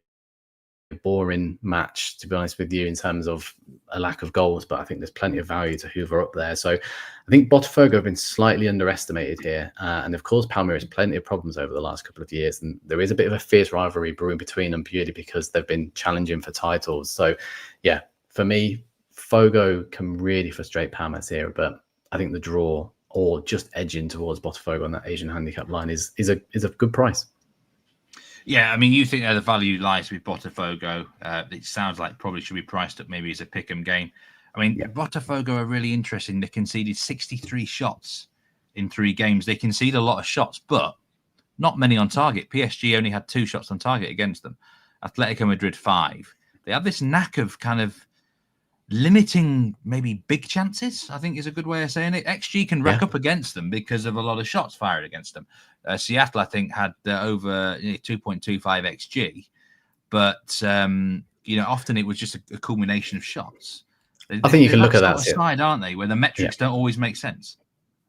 boring match, to be honest with you, in terms of a lack of goals, but I think there's plenty of value to hoover up there. So I think Botafogo have been slightly underestimated here, and of course Palmeiras plenty of problems over the last couple of years, and there is a bit of a fierce rivalry brewing between them purely because they've been challenging for titles. So yeah, for me, Fogo can really frustrate Palmeiras here, but I think the draw or just edging towards Botafogo on that Asian handicap line is a good price.
Yeah, I mean, you think the value lies with Botafogo. It sounds like probably should be priced up maybe as a pick 'em game. I mean, Botafogo are really interesting. They conceded 63 shots in 3 games. They concede a lot of shots, but not many on target. PSG only had 2 shots on target against them. Atletico Madrid 5. They have this knack of kind of limiting maybe big chances, I think is a good way of saying it. XG can rack up against them because of a lot of shots fired against them. Seattle, I think, had over 2.25 XG, but often it was just a culmination of shots.
I think you can look at that
side, aren't they, where the metrics don't always make sense.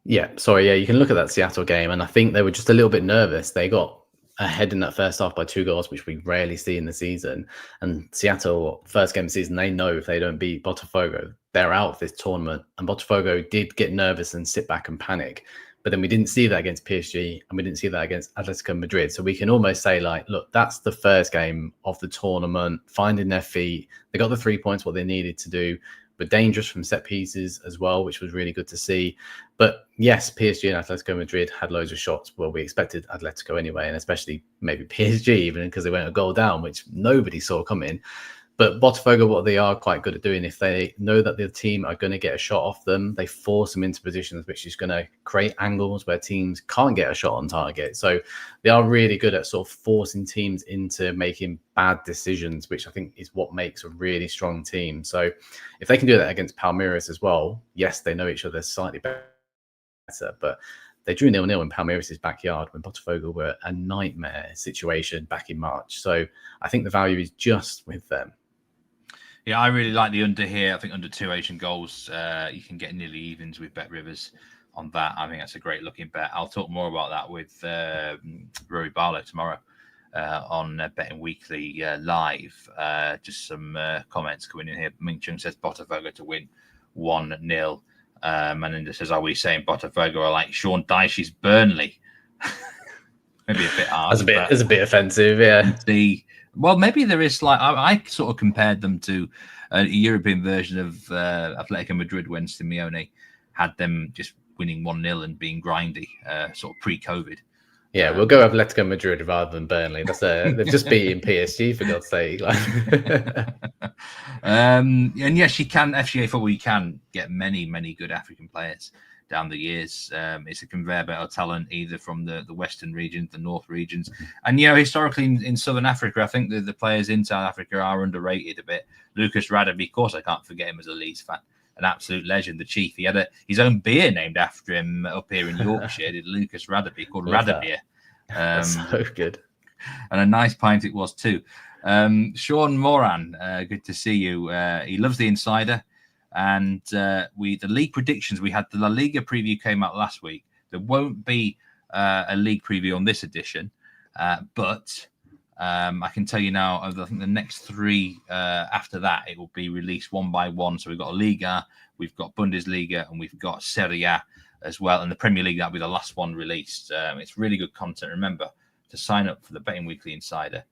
Yeah, you can look at that Seattle game, and I think they were just a little bit nervous. They got ahead in that first half by 2 goals, which we rarely see in the season. And Seattle, first game of the season, they know if they don't beat Botafogo, they're out of this tournament. And Botafogo did get nervous and sit back and panic. But then we didn't see that against PSG, and we didn't see that against Atletico Madrid. So we can almost say, like, look, that's the first game of the tournament, finding their feet. They got the 3 points, what they needed to do. But dangerous from set pieces as well, which was really good to see. But yes, PSG and Atletico Madrid had loads of shots. Well, we expected Atletico anyway, and especially maybe PSG, even because they went a goal down, which nobody saw coming. But Botafogo, what they are quite good at doing, if they know that the team are going to get a shot off them, they force them into positions which is going to create angles where teams can't get a shot on target. So they are really good at sort of forcing teams into making bad decisions, which I think is what makes a really strong team. So if they can do that against Palmeiras as well, yes, they know each other slightly better, but they drew 0-0 in Palmeiras' backyard when Botafogo were a nightmare situation back in March. So I think the value is just with them.
Yeah, I really like the under here. I think under 2 Asian goals, you can get nearly evens with Bet Rivers on that. I think that's a great looking bet. I'll talk more about that with Rory Barlow tomorrow on Betting Weekly live. Just some comments coming in here. Ming Chung says Botafogo to win 1-0. Maninda says, are we saying Botafogo are like Sean Dyche's Burnley? Maybe a bit hard.
It's a bit offensive, yeah.
Well, maybe there is like I sort of compared them to a European version of Atletico Madrid when Simeone had them just winning 1-0 and being grindy, sort of pre-COVID.
Yeah, we'll go Atletico Madrid rather than Burnley. They've just beaten PSG, for God's sake.
And yes, you can FCA football. You can get many good African players down the years. It's a conveyor belt of talent, either from the western regions, the north regions, and historically in southern Africa, I think the players in South Africa are underrated a bit. Lucas Radebe, of course, I can't forget him as a Leeds fan, an absolute legend, the chief. He had his own beer named after him up here in Yorkshire. Did Lucas Radebe, called Radebe.
So good,
and a nice pint it was too. Sean Moran, good to see you. He loves the Insider. And the league predictions, we had the La Liga preview came out last week. There won't be a league preview on this edition, but I can tell you now, I think the next three after that, it will be released one by one. So we've got Liga, we've got Bundesliga, and we've got Serie A as well. And the Premier League, that'll be the last one released. It's really good content. Remember to sign up for the Betting Weekly Insider.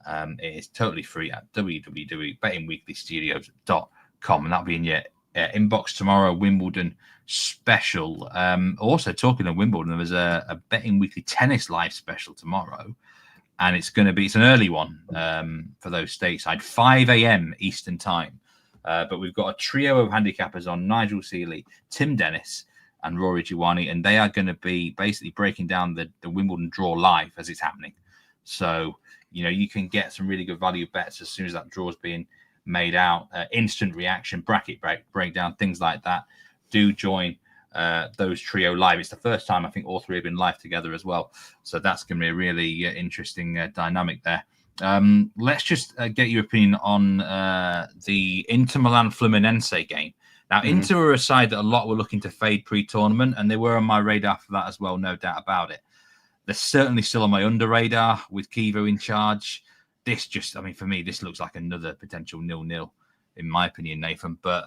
It is totally free at www.bettingweeklystudios.com. And that'll be in your inbox tomorrow, Wimbledon special. Also, talking of Wimbledon, there was a Betting Weekly Tennis Live special tomorrow. And it's an early one for those stateside, 5 a.m. Eastern time. But we've got a trio of handicappers on: Nigel Seeley, Tim Dennis, and Rory Giwani. And they are going to be basically breaking down the Wimbledon draw live as it's happening. So, you can get some really good value bets as soon as that draw is being made out. Instant reaction, bracket breakdown, things like that. Do join those trio live. It's the first time I think all three have been live together as well. So that's going to be a really interesting dynamic there. Let's just get your opinion on the Inter Milan Fluminense game. Now, Inter are a side that a lot were looking to fade pre-tournament, and they were on my radar for that as well, no doubt about it. They're certainly still on my under radar with Kivo in charge. This just, for me, this looks like another potential 0-0, in my opinion, Nathan. But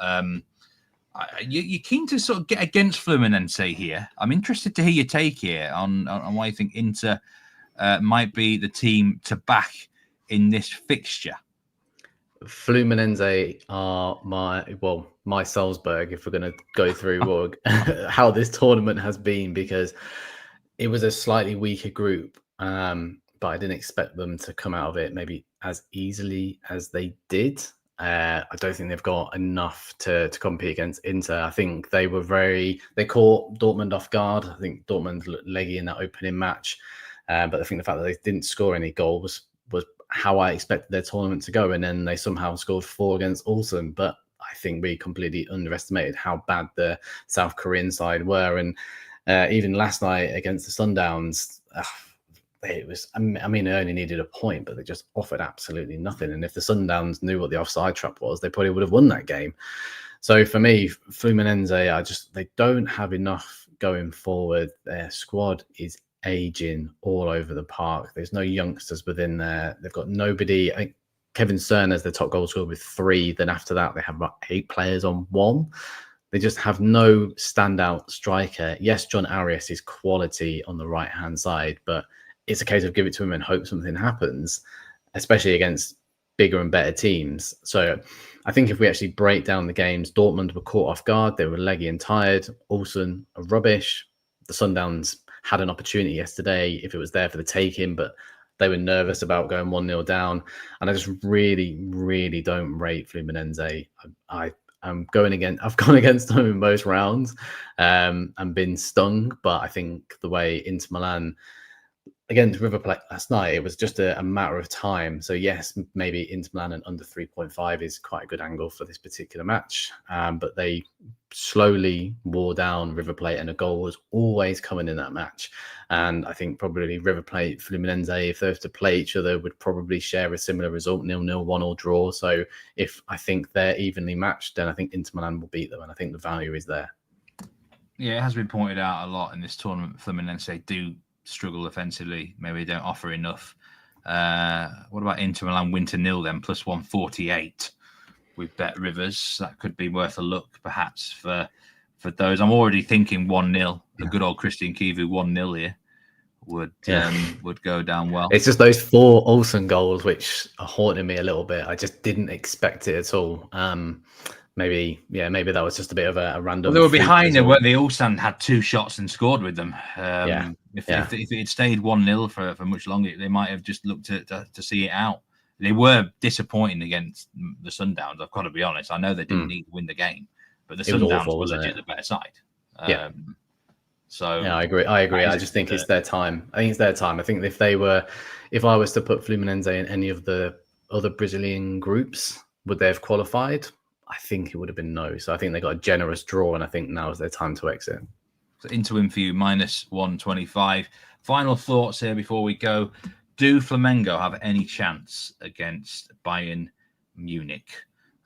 you're keen to sort of get against Fluminense here. I'm interested to hear your take here on why you think Inter might be the team to back in this fixture.
Fluminense are my Salzburg, if we're going to go through how this tournament has been, because it was a slightly weaker group, but I didn't expect them to come out of it maybe as easily as they did. I don't think they've got enough to compete against Inter. I think they caught Dortmund off guard. I think Dortmund looked leggy in that opening match. But I think the fact that they didn't score any goals was how I expected their tournament to go. And then they somehow scored 4 against Ulsan. But I think we completely underestimated how bad the South Korean side were. And even last night against the Sundowns, it was, they only needed a point, but they just offered absolutely nothing. And if the Sundowns knew what the offside trap was, they probably would have won that game. So for me, Fluminense, they don't have enough going forward. Their squad is aging all over the park. There's no youngsters within there. They've got nobody. I think Kevin Cerner is the top goal scorer with 3. Then after that, they have about 8 players on 1. They just have no standout striker. Yes, John Arias is quality on the right-hand side, but it's a case of give it to him and hope something happens, especially against bigger and better teams. So I think if we actually break down the games, Dortmund were caught off guard. They were leggy and tired. Ulsan are rubbish. The Sundowns had an opportunity yesterday if it was there for the taking, but they were nervous about going 1-0 down. And I just really, really don't rate Fluminense. I've gone against them in most rounds and been stung. But I think the way Inter Milan against River Plate last night, it was just a matter of time. So yes, maybe Inter Milan and under 3.5 is quite a good angle for this particular match. But they slowly wore down River Plate, and a goal was always coming in that match. And I think probably River Plate, Fluminense, if they were to play each other, would probably share a similar result, 0-0, 1-1 draw. So if I think they're evenly matched, then I think Inter Milan will beat them, and I think the value is there. Yeah,
it has been pointed out a lot in this tournament. Fluminense do struggle offensively. Maybe they don't offer enough. What about Inter Milan win to 0 then, plus 148 with Bet Rivers? That could be worth a look perhaps for those. I'm already thinking 1-0. The good old Christian Kivu 1-0 here would go down well.
It's just those 4 Ulsan goals which are haunting me a little bit. I just didn't expect it at all. Maybe that was just a bit of a random.
Well, they were behind there, weren't they? Ulsan had 2 shots and scored with them. If it had stayed 1-0 for much longer, they might have just looked to see it out. They were disappointing against the Sundowns, I've got to be honest. I know they didn't need to win the game, but the Sundowns were legit the better side. So
I agree. I just think it's their time. I think if I was to put Fluminense in any of the other Brazilian groups, would they have qualified? I think it would have been no. So I think they got a generous draw, and I think now is their time to exit.
So into win for you, minus 125. Final thoughts here before we go. Do Flamengo have any chance against Bayern Munich?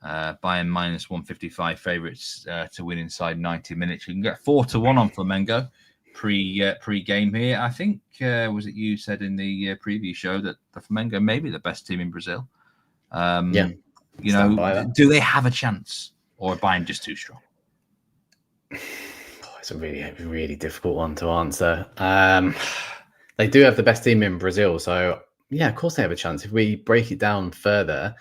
Bayern minus 155 favourites to win inside 90 minutes. You can get 4-1 on Flamengo. pre-game here. I think was it you said in the preview show that the Flamengo may be the best team in Brazil.
Yeah,
you
stand
know,
by that.
do they have a chance, or are Bayern just too strong?
It's a really difficult one to answer. They do have the best team in Brazil, so yeah, of course they have a chance. If we break it down further,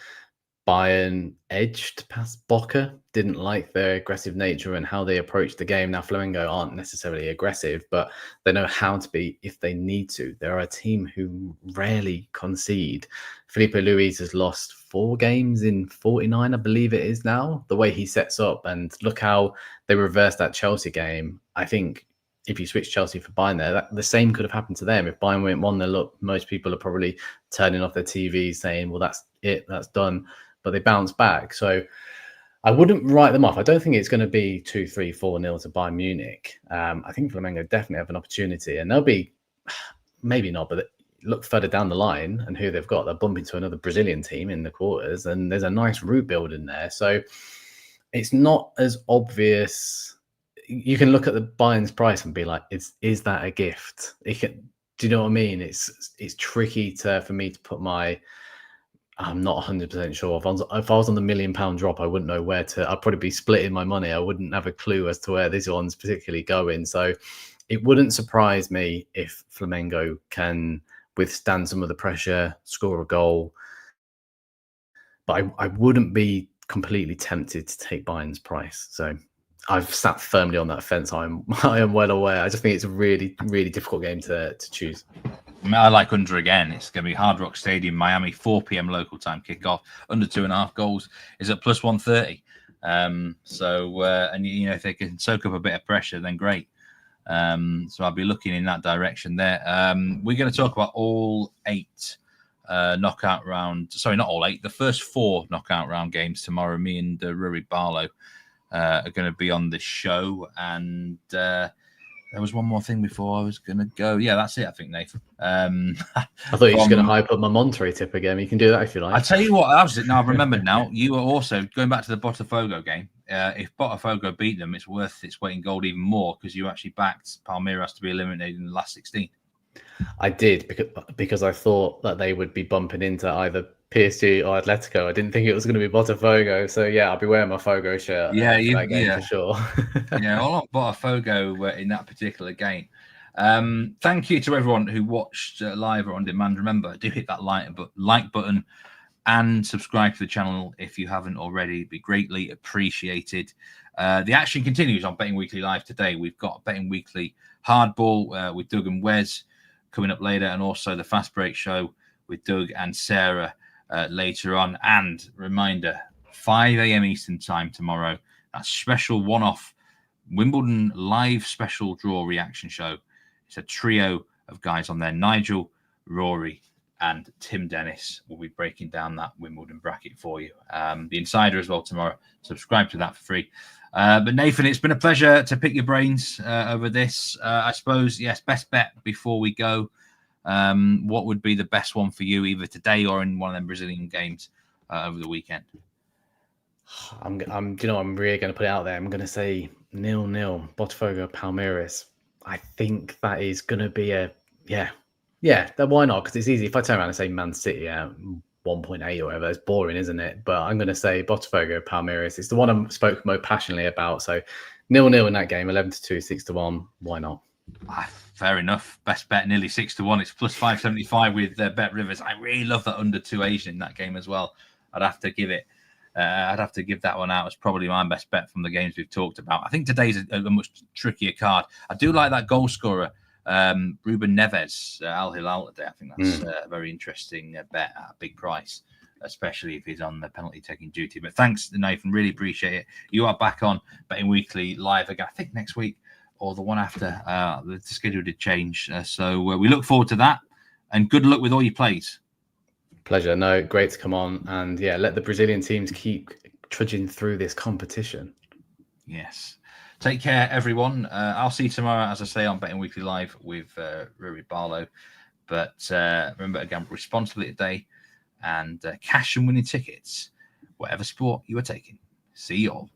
Bayern edged past Boca, didn't like their aggressive nature and how they approach the game. Now, Flamengo aren't necessarily aggressive, but they know how to be if they need to. They're a team who rarely concede. Felipe Luis has lost 4 games in 49, I believe it is now, the way he sets up. And look how they reversed that Chelsea game. I think if you switch Chelsea for Bayern there, the same could have happened to them. If Bayern went 1-0 look, most people are probably turning off their TVs saying, well, that's it, that's done. But they bounce back. So I wouldn't write them off. I don't think it's going to be 2-3, 4-0 to Bayern Munich. I think Flamengo definitely have an opportunity, and they'll be, maybe not, but look further down the line and who they've got. They'll bump into another Brazilian team in the quarters, and there's a nice route build in there. So it's not as obvious. You can look at the Bayern's price and be like, is that a gift? Do you know what I mean? It's tricky for me to put my... I'm not 100% sure. If I was on the £1 million drop, I wouldn't know where to. I'd probably be splitting my money. I wouldn't have a clue as to where this one's particularly going. So it wouldn't surprise me if Flamengo can withstand some of the pressure, score a goal. But I wouldn't be completely tempted to take Bayern's price. So I've sat firmly on that fence. I am well aware. I just think it's a really, really difficult game to choose.
I like under again. It's going to be Hard Rock Stadium, Miami, 4 p.m. local time kickoff. Under 2.5 goals is at plus 130. And if they can soak up a bit of pressure, then great. So I'll be looking in that direction there. We're going to talk about all 8 knockout round. Sorry, not all 8. The first 4 knockout round games tomorrow. Me and Ruri Barlow are going to be on the show, and there was one more thing before I was going to go. Yeah, that's it, I think, Nathan.
I thought you were just going to hype up my Monterey tip again. You can do that if you like.
I tell you what, I've remembered now. You were also going back to the Botafogo game. If Botafogo beat them, it's worth its weight in gold even more, because you actually backed Palmeiras to be eliminated in the last 16.
I did, because I thought that they would be bumping into either PSG or Atletico. I didn't think it was going to be Botafogo. So yeah, I'll be wearing my Fogo shirt. For sure.
Yeah, all on Botafogo in that particular game. Thank you to everyone who watched live or on demand. Remember, do hit that like button and subscribe to the channel if you haven't already. It'd be greatly appreciated. The action continues on Betting Weekly Live today. We've got Betting Weekly Hardball with Doug and Wes coming up later, and also the Fast Break Show with Doug and Sarah later on. And reminder, 5 a.m. Eastern time tomorrow, that special one-off Wimbledon live special draw reaction show. It's a trio of guys on there. Nigel, Rory, and Tim Dennis will be breaking down that Wimbledon bracket for you. The Insider as well tomorrow. Subscribe to that for free. But Nathan, it's been a pleasure to pick your brains over this. I suppose, yes, best bet before we go. What would be the best one for you, either today or in one of them Brazilian games over the weekend?
I'm really going to put it out there. I'm going to say 0-0 Botafogo Palmeiras. I think that is going to be why not? Because it's easy. If I turn around and say Man City 1.8 or whatever, it's boring, isn't it? But I'm going to say Botafogo Palmeiras. It's the one I spoke most passionately about. So 0-0 in that game, 11-2, 6-1. Why not?
Fair enough. Best bet nearly 6-1. It's plus 575 with Bet Rivers. I really love that under 2 Asian in that game as well. I'd have to give that one out as probably my best bet from the games we've talked about. I think today's a much trickier card. I do like that goal scorer, Ruben Neves, Al Hilal today. I think that's a very interesting bet at a big price, especially if he's on the penalty taking duty. But thanks, Nathan. Really appreciate it. You are back on Betting Weekly Live again, I think next week or the one after. The schedule did change. So we look forward to that. And good luck with all your plays.
Pleasure. No, great to come on. And yeah, let the Brazilian teams keep trudging through this competition.
Yes. Take care, everyone. I'll see you tomorrow, as I say, on Betting Weekly Live with Ruri Barlow. But remember, again, responsibly today, and cash and winning tickets, whatever sport you are taking. See you all.